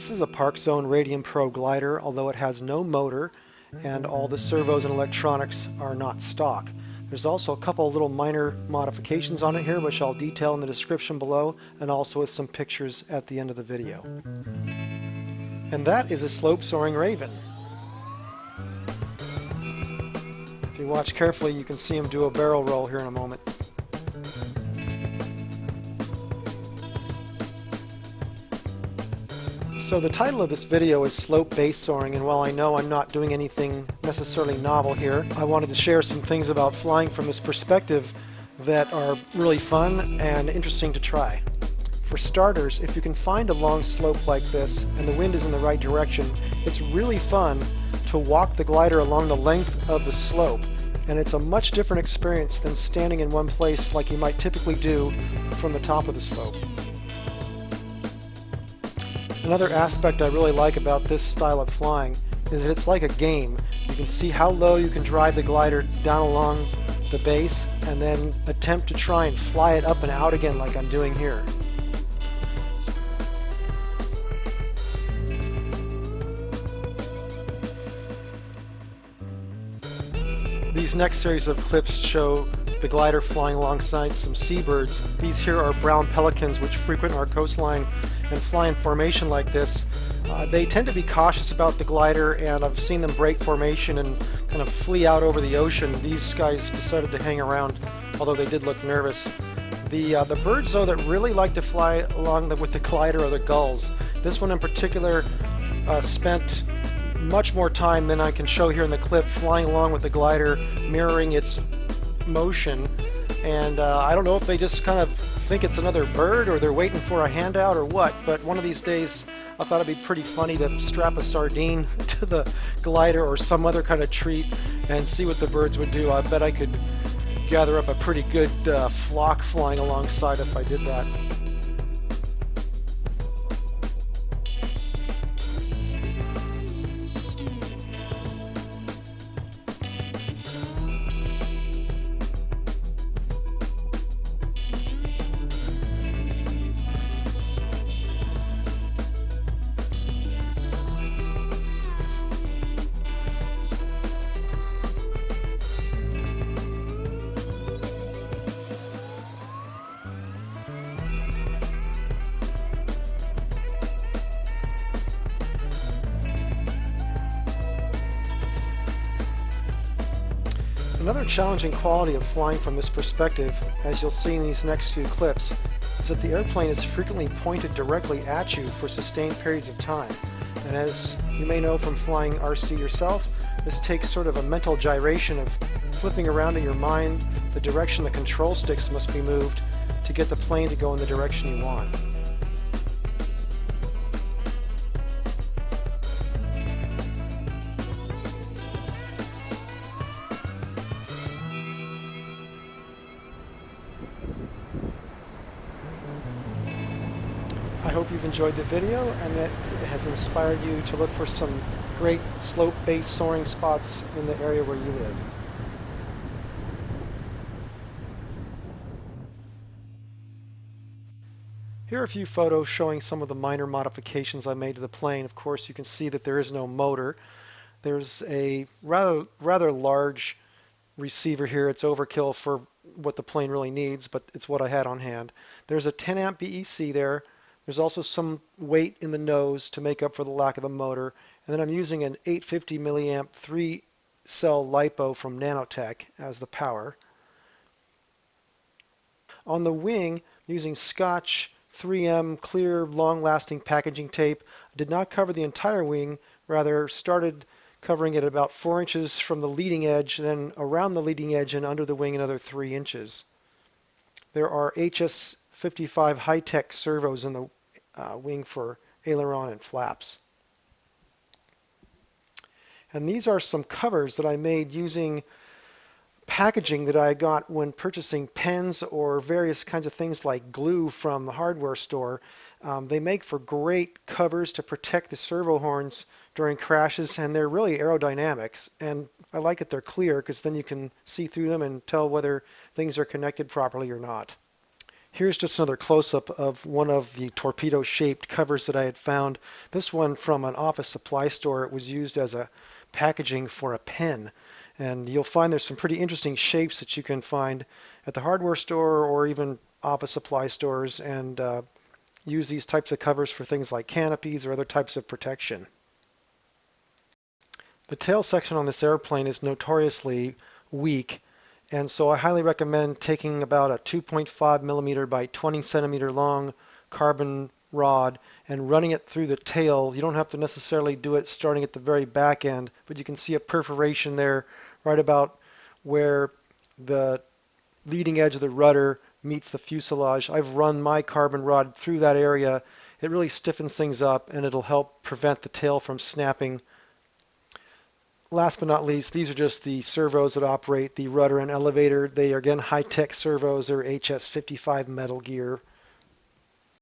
This is a ParkZone Radian Pro glider, although it has no motor and all the servos and electronics are not stock. There's also a couple of little minor modifications on it here, which I'll detail in the description below, and also with some pictures at the end of the video. And that is a slope soaring raven. If you watch carefully, you can see him do a barrel roll here in a moment. So the title of this video is Slope Base Soaring, and while I know I'm not doing anything necessarily novel here, I wanted to share some things about flying from this perspective that are really fun and interesting to try. For starters, if you can find a long slope like this and the wind is in the right direction, it's really fun to walk the glider along the length of the slope, and it's a much different experience than standing in one place like you might typically do from the top of the slope. Another aspect I really like about this style of flying is that it's like a game. You can see how low you can drive the glider down along the base and then attempt to try and fly it up and out again like I'm doing here. These next series of clips show the glider flying alongside some seabirds. These here are brown pelicans which frequent our coastline and fly in formation like this. They tend to be cautious about the glider, and I've seen them break formation and kind of flee out over the ocean. These guys decided to hang around, although they did look nervous. The birds, though, that really like to fly along with the glider are the gulls. This one in particular spent much more time than I can show here in the clip flying along with the glider, mirroring its motion. And I don't know if they just kind of think it's another bird or they're waiting for a handout or what, but one of these days I thought it'd be pretty funny to strap a sardine to the glider or some other kind of treat and see what the birds would do. I bet I could gather up a pretty good flock flying alongside if I did that. Another challenging quality of flying from this perspective, as you'll see in these next few clips, is that the airplane is frequently pointed directly at you for sustained periods of time. And as you may know from flying RC yourself, this takes sort of a mental gyration of flipping around in your mind the direction the control sticks must be moved to get the plane to go in the direction you want. I hope you've enjoyed the video and that it has inspired you to look for some great slope-based soaring spots in the area where you live. Here are a few photos showing some of the minor modifications I made to the plane. Of course, you can see that there is no motor. There's a rather large receiver here. It's overkill for what the plane really needs, but it's what I had on hand. There's a 10 amp BEC there. There's also some weight in the nose to make up for the lack of the motor. And then I'm using an 850 milliamp 3-cell LiPo from Nanotech as the power. On the wing, I'm using Scotch 3M clear long-lasting packaging tape. I did not cover the entire wing, rather started covering it about 4 inches from the leading edge, then around the leading edge and under the wing another 3 inches. There are HS55 high-tech servos in the wing for aileron and flaps. And these are some covers that I made using packaging that I got when purchasing pens or various kinds of things like glue from the hardware store. They make for great covers to protect the servo horns during crashes, and they're really aerodynamics. And I like that they're clear because then you can see through them and tell whether things are connected properly or not. Here's just another close-up of one of the torpedo-shaped covers that I had found. This one from an office supply store. It was used as a packaging for a pen. And you'll find there's some pretty interesting shapes that you can find at the hardware store or even office supply stores, and use these types of covers for things like canopies or other types of protection. The tail section on this airplane is notoriously weak, and so I highly recommend taking about a 2.5 millimeter by 20 centimeter long carbon rod and running it through the tail. You don't have to necessarily do it starting at the very back end, but you can see a perforation there right about where the leading edge of the rudder meets the fuselage. I've run my carbon rod through that area. It really stiffens things up, and it'll help prevent the tail from snapping. Last but not least, these are just the servos that operate the rudder and elevator. They are, again, high-tech servos. They're HS55 Metal Gear